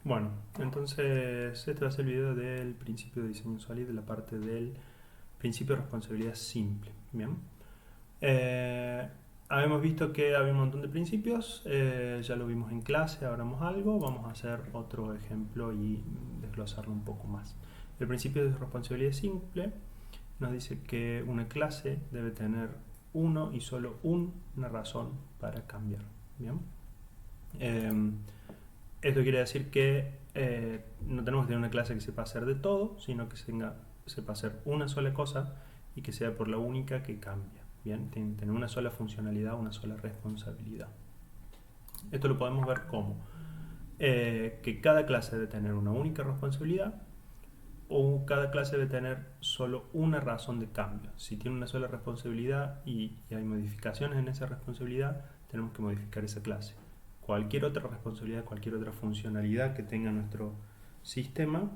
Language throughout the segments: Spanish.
Bueno, entonces este va a ser el video del principio de diseño sólido, de la parte del principio de responsabilidad simple. Bien. Eh, Habíamos visto que había un montón de principios, ya lo vimos en clase, ahora vamos algo, vamos a hacer otro ejemplo y desglosarlo un poco más. El principio de responsabilidad simple nos dice que una clase debe tener uno y solo una razón para cambiar. Bien. Esto quiere decir que no tenemos que tener una clase que sepa hacer de todo, sino que sepa hacer una sola cosa y que sea por la única que cambia. Bien, tener una sola funcionalidad, una sola responsabilidad. Esto lo podemos ver como que cada clase debe tener una única responsabilidad o cada clase debe tener solo una razón de cambio. Si tiene una sola responsabilidad y hay modificaciones en esa responsabilidad, tenemos que modificar esa clase. Cualquier otra responsabilidad, cualquier otra funcionalidad que tenga nuestro sistema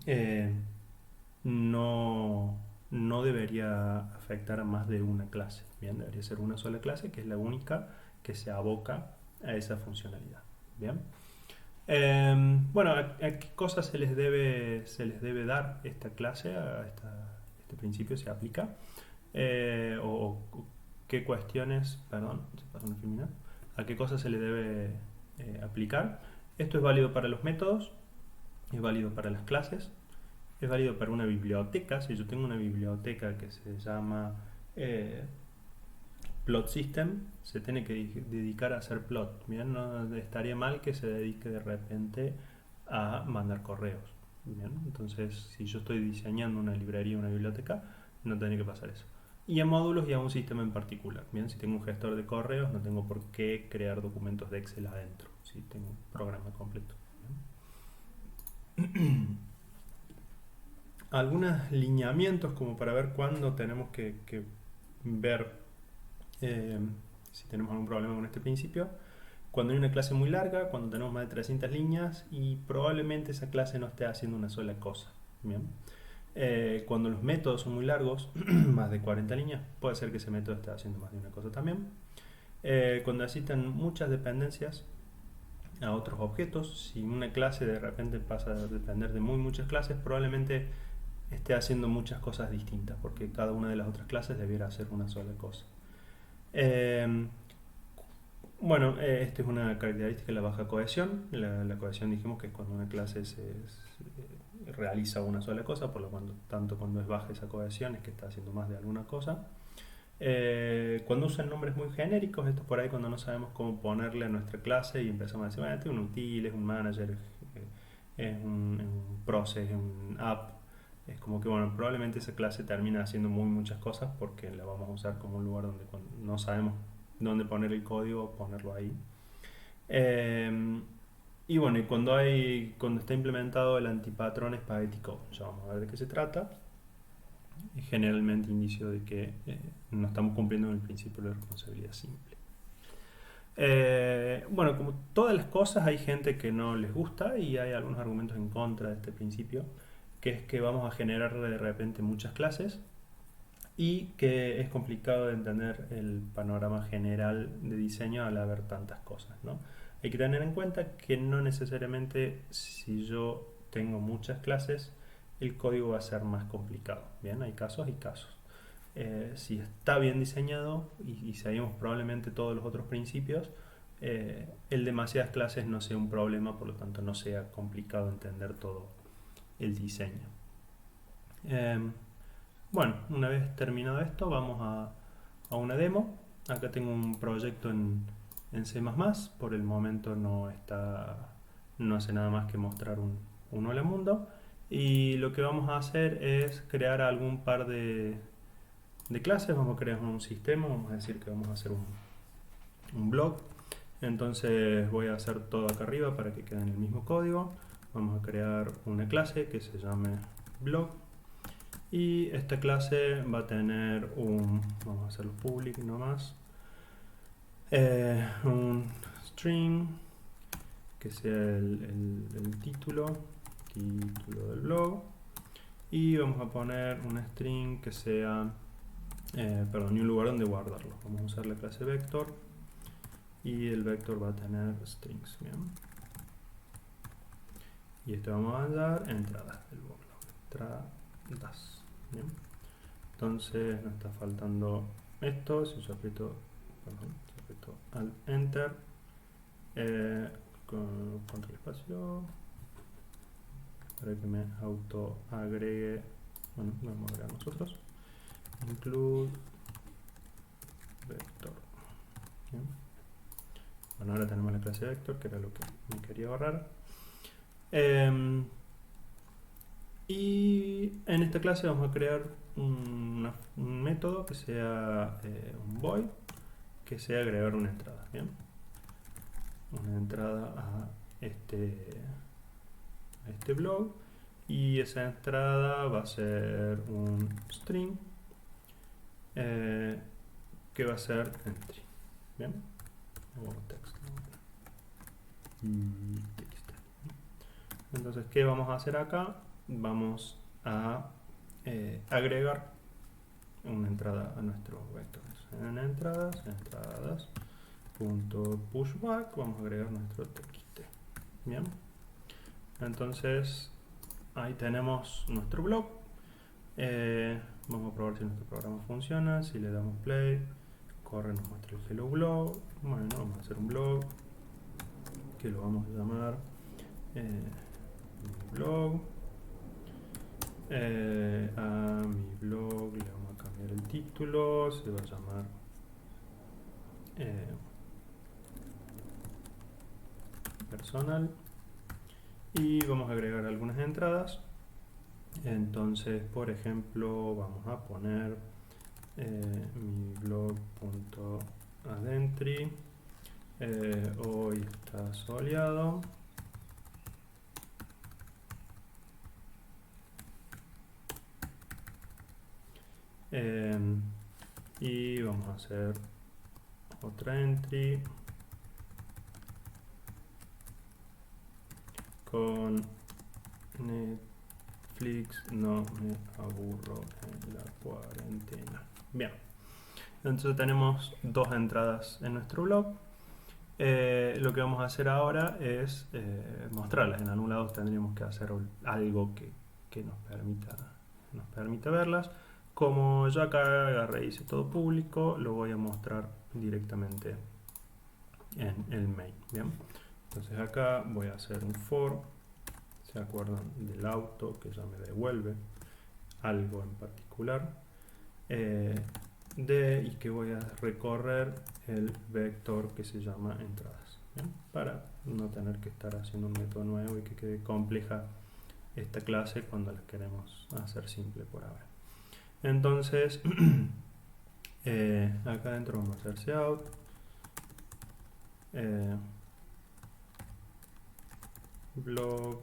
eh, no debería afectar a más de una clase. Bien, debería ser una sola clase que es la única que se aboca a esa funcionalidad. Bien. Bueno, ¿a qué cosas se les debe dar esta clase? Este principio se aplica. O qué cuestiones, perdón, se pasó una filmina, a qué cosas se le debe aplicar. Esto es válido para los métodos, es válido para las clases, es válido para una biblioteca. Si yo tengo una biblioteca que se llama plot system, se tiene que dedicar a hacer plot. Bien, no estaría mal que se dedique de repente a mandar correos. Bien, entonces si yo estoy diseñando una librería, una biblioteca, no tiene que pasar eso. Y a módulos y a un sistema en particular. Bien, si tengo un gestor de correos, no tengo por qué crear documentos de Excel adentro. Si tengo un programa completo. Algunos lineamientos como para ver cuándo tenemos que ver eh, si tenemos algún problema con este principio. Cuando hay una clase muy larga, cuando tenemos más de 300 líneas y probablemente esa clase no esté haciendo una sola cosa. Bien. Cuando los métodos son muy largos, más de 40 líneas, puede ser que ese método esté haciendo más de una cosa también. Cuando necesitan muchas dependencias a otros objetos, si una clase de repente pasa a depender de muchas clases, probablemente esté haciendo muchas cosas distintas, porque cada una de las otras clases debiera hacer una sola cosa. Bueno, esta es una característica de la baja cohesión. La cohesión dijimos que es cuando una clase realiza una sola cosa, por lo tanto cuando es baja esa cohesión es que está haciendo más de alguna cosa. Cuando usan nombres muy genéricos, esto es por ahí cuando no sabemos cómo ponerle a nuestra clase y empezamos a decir, bueno, este es un util, es un manager, es un process, es un app. Es como que, bueno, probablemente esa clase termina haciendo muchas cosas porque la vamos a usar como un lugar donde no sabemos dónde poner el código, ponerlo ahí. Y bueno, y cuando está implementado el antipatrón spaghetti code, ya vamos a ver de qué se trata. Es generalmente indicio de que no estamos cumpliendo con el principio de responsabilidad simple. Bueno, como todas las cosas, hay gente que no les gusta y hay algunos argumentos en contra de este principio, que es que vamos a generar de repente muchas clases y que es complicado de entender el panorama general de diseño al haber tantas cosas, ¿no? Hay que tener en cuenta que no necesariamente si yo tengo muchas clases el código va a ser más complicado. Bien, hay casos y casos. Si está bien diseñado y seguimos probablemente todos los otros principios, el demasiadas clases no sea un problema, por lo tanto no sea complicado entender todo el diseño. Bueno, una vez terminado esto, vamos a una demo. Acá tengo un proyecto en C++, por el momento no hace nada más que mostrar un hola mundo. Y lo que vamos a hacer es crear algún par de clases. Vamos a crear un sistema, vamos a decir que vamos a hacer un blog. Entonces voy a hacer todo acá arriba para que quede en el mismo código. Vamos a crear una clase que se llame blog. Y esta clase va a tener vamos a hacerlo public nomás, un string que sea el título del blog, y vamos a poner un string que sea, perdón, y un lugar donde guardarlo. Vamos a usar la clase vector y el vector va a tener strings. Bien. y esto vamos a dar entradas del blog. Entradas. Bien. Entonces nos está faltando esto. Si yo aprieto, al enter, con control espacio, para que me auto agregue. Bueno, vamos a agregar nosotros. Include vector. Bien. Bueno, ahora tenemos la clase vector, que era lo que me quería ahorrar. Y en esta clase vamos a crear un método que sea un void, que sea agregar una entrada. ¿Bien? Una entrada a este blog, y esa entrada va a ser un string que va a ser entry. Bien, o text. Entonces, ¿qué vamos a hacer acá? Vamos a agregar una entrada a nuestro vector. En entradas punto pushback, vamos a agregar nuestro txt. Bien, entonces ahí tenemos nuestro blog. Vamos a probar si nuestro programa funciona. Si le damos play, corre, nos muestra el hello blog. Bueno, vamos a hacer un blog que lo vamos a llamar mi blog. A mi blog le vamos a cambiar el título, se va a llamar personal, y vamos a agregar algunas entradas. Entonces, por ejemplo, vamos a poner mi blog.adentry, hoy está soleado. Y vamos a hacer otra entry con Netflix, no me aburro en la cuarentena. Bien, entonces tenemos dos entradas en nuestro blog. Lo que vamos a hacer ahora es mostrarlas. En algún lado tendríamos que hacer algo que nos permita verlas. Como yo acá agarré y hice todo público, lo voy a mostrar directamente en el main. Bien, entonces acá voy a hacer un for. ¿Se acuerdan del auto que ya me devuelve algo en particular? Y que voy a recorrer el vector que se llama entradas. ¿Bien? Para no tener que estar haciendo un método nuevo y que quede compleja esta clase cuando la queremos hacer simple por ahora. Entonces, acá adentro vamos a hacer out. Blog,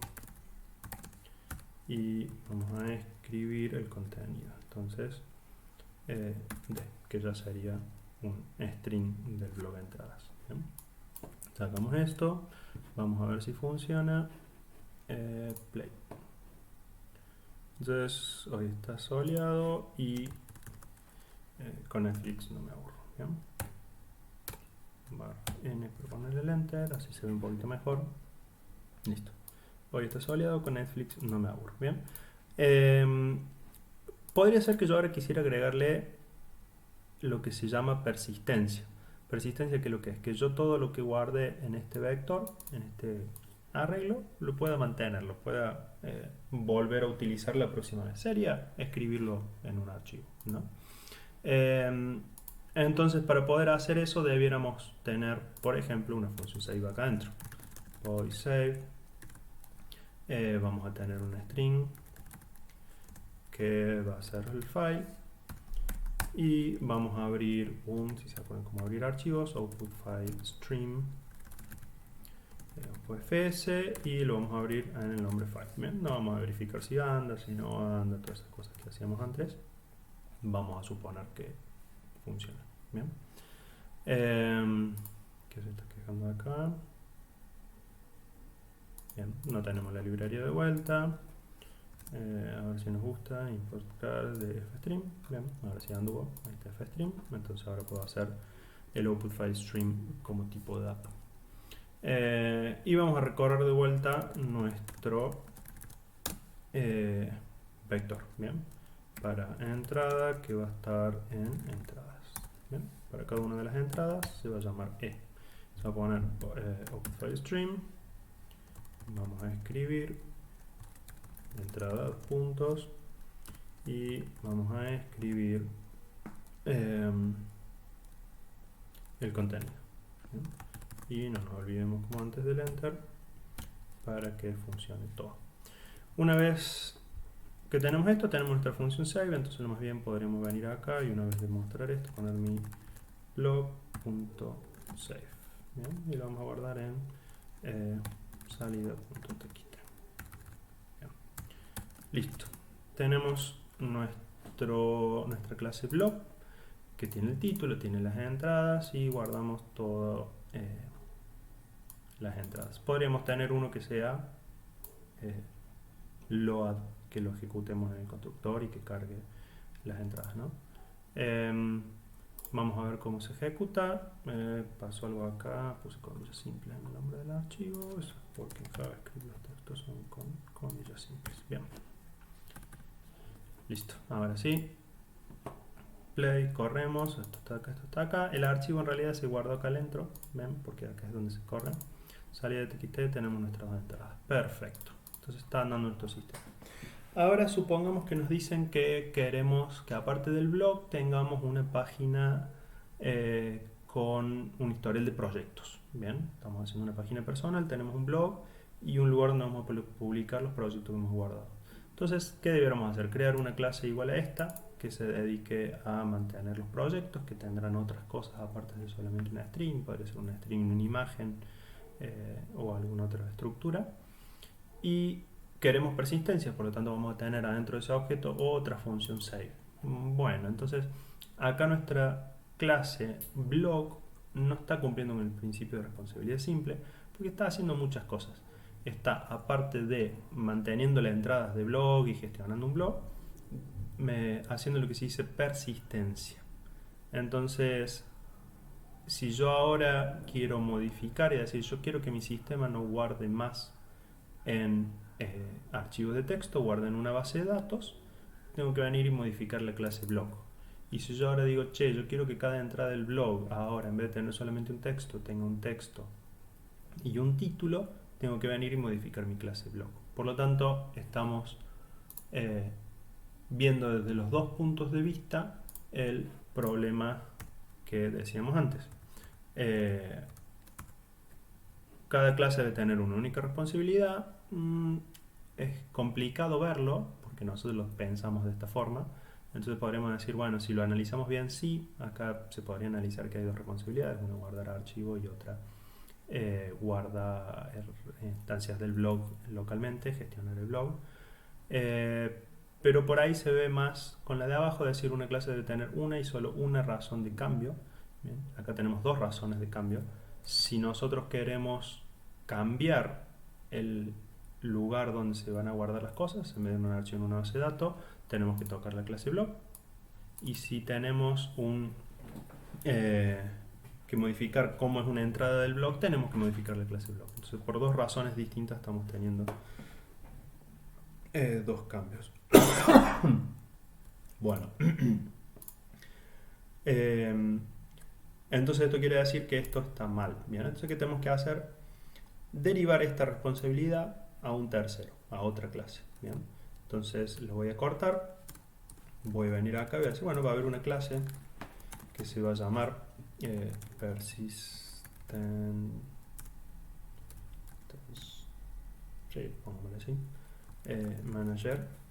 y vamos a escribir el contenido. Entonces, que ya sería un string del blog entradas. ¿Bien? Sacamos esto, vamos a ver si funciona. Play. Entonces, hoy está soleado y con Netflix no me aburro. ¿Bien? Bar N para ponerle el enter, así se ve un poquito mejor. Listo. Hoy está soleado, con Netflix no me aburro. Bien. Podría ser que yo ahora quisiera agregarle lo que se llama persistencia. Persistencia, que lo que es que yo todo lo que guarde en este vector, en este arreglo, lo pueda mantener, lo pueda volver a utilizar la próxima vez. Sería escribirlo en un archivo, ¿no? Entonces, para poder hacer eso debiéramos tener, por ejemplo, una función save acá adentro. Voy save. Vamos a tener un string que va a ser el file, y vamos a abrir si se acuerdan cómo abrir archivos, output file stream UFS, y lo vamos a abrir en el nombre file. Bien, no vamos a verificar si anda, si no anda, todas esas cosas que hacíamos antes. Vamos a suponer que funciona. Bien, ¿qué se está quejando acá? Bien, no tenemos la librería de vuelta. A ver si nos gusta importar de fstream. Bien, ahora sí anduvo. Ahí está fstream. Entonces ahora puedo hacer el output file stream como tipo de app. Y vamos a recorrer de vuelta nuestro vector, ¿bien? Para entrada, que va a estar en entradas, ¿bien? Para cada una de las entradas se va a llamar E. Se va a poner OpenFileStream. Vamos a escribir entrada, puntos, y vamos a escribir el contenido, ¿bien? Y no nos olvidemos, como antes del enter, para que funcione todo. Una vez que tenemos esto, tenemos nuestra función save. Entonces lo más bien podremos venir acá y una vez demostrar esto, poner mi blog.save, y lo vamos a guardar en salida.txt. Listo, tenemos nuestra clase blog, que tiene el título, tiene las entradas, y guardamos todo las entradas. Podríamos tener uno que sea load, que lo ejecutemos en el constructor y que cargue las entradas, ¿no? Vamos a ver cómo se ejecuta. Pasó algo acá, puse comillas simples en el nombre del archivo, eso es porque en JavaScript los textos son con comillas simples. Bien, listo, ahora sí, play, corremos, esto está acá, esto está acá. El archivo en realidad se guardó acá adentro, ven, porque acá es donde se corre. Salida de txt, tenemos nuestras dos entradas. Perfecto, entonces está andando nuestro sistema. Ahora supongamos que nos dicen que queremos que aparte del blog tengamos una página con un historial de proyectos. Bien, estamos haciendo una página personal, tenemos un blog y un lugar donde vamos a publicar los proyectos que hemos guardado. Entonces, ¿qué deberíamos hacer? Crear una clase igual a esta, que se dedique a mantener los proyectos, que tendrán otras cosas aparte de solamente una string, podría ser una string, una imagen o alguna otra estructura. Y queremos persistencia, por lo tanto vamos a tener adentro de ese objeto otra función save. Bueno, entonces acá nuestra clase blog no está cumpliendo con el principio de responsabilidad simple, porque está haciendo muchas cosas. Está, aparte de manteniendo las entradas de blog y gestionando un blog, haciendo lo que se dice persistencia. Entonces, si yo ahora quiero modificar y decir, yo quiero que mi sistema no guarde más en archivos de texto, guarde en una base de datos, tengo que venir y modificar la clase blog. Y si yo ahora digo, che, yo quiero que cada entrada del blog ahora, en vez de tener solamente un texto, tenga un texto y un título, tengo que venir y modificar mi clase blog. Por lo tanto, estamos viendo desde los dos puntos de vista el problema que decíamos antes. Cada clase debe tener una única responsabilidad. Es complicado verlo porque nosotros lo pensamos de esta forma. Entonces podríamos decir, bueno, si lo analizamos bien, sí, acá se podría analizar que hay dos responsabilidades, una guardar archivo y otra guarda instancias del blog localmente, gestionar el blog. Pero por ahí se ve más con la de abajo, es decir, una clase debe tener una y solo una razón de cambio. Bien, acá tenemos dos razones de cambio. Si nosotros queremos cambiar el lugar donde se van a guardar las cosas, en vez de un archivo en una base de datos, tenemos que tocar la clase blog. Y si tenemos que modificar cómo es una entrada del blog, tenemos que modificar la clase blog. Entonces, por dos razones distintas estamos teniendo dos cambios. Bueno, entonces esto quiere decir que esto está mal. Bien, entonces ¿qué tenemos que hacer? Derivar esta responsabilidad a un tercero, a otra clase. Bien, entonces lo voy a cortar, voy a venir acá y voy a decir, bueno, va a haber una clase que se va a llamar persistent, sí, pongámosle así, manager.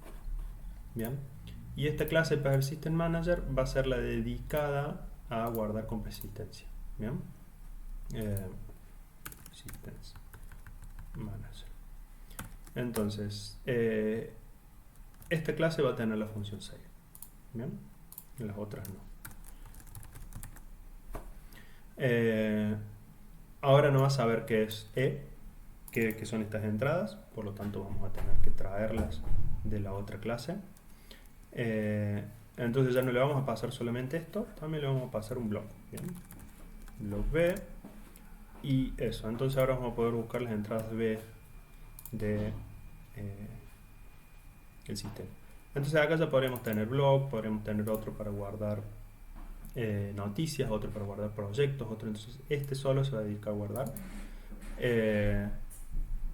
Bien, y esta clase persistent manager va a ser la dedicada a guardar con persistencia. Bien, persistence manager. Entonces, esta clase va a tener la función save. Bien, las otras no. Ahora no va a saber qué es que son estas entradas, por lo tanto vamos a tener que traerlas de la otra clase. Entonces ya no le vamos a pasar solamente esto, también le vamos a pasar un blog. Bien, blog B, Y eso, entonces ahora vamos a poder buscar las entradas B de el sistema. Entonces acá ya podríamos tener blog, podríamos tener otro para guardar noticias, otro para guardar proyectos, otro, entonces este solo se va a dedicar a guardar.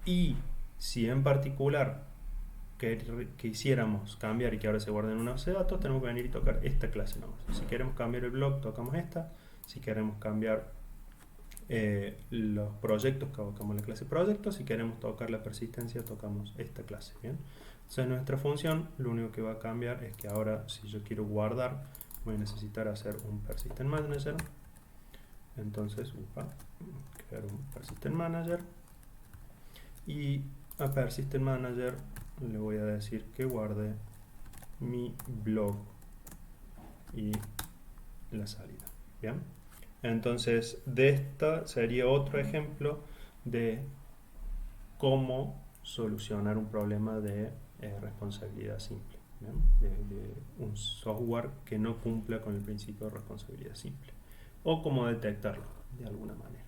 Y si en particular quisiéramos cambiar y que ahora se guarde en una base de datos, tenemos que venir y tocar esta clase nomás. Si queremos cambiar el blog, tocamos esta. Si queremos cambiar los proyectos, tocamos la clase proyectos. Si queremos tocar la persistencia, tocamos esta clase. ¿Bien? Entonces nuestra función, lo único que va a cambiar es que ahora, si yo quiero guardar, voy a necesitar hacer un persistent manager. Entonces, crear un persistent manager. Y a persistent manager le voy a decir que guarde mi blog y la salida. Bien, entonces de esta sería otro ejemplo de cómo solucionar un problema de responsabilidad simple. ¿Bien? De un software que no cumpla con el principio de responsabilidad simple, o cómo detectarlo de alguna manera.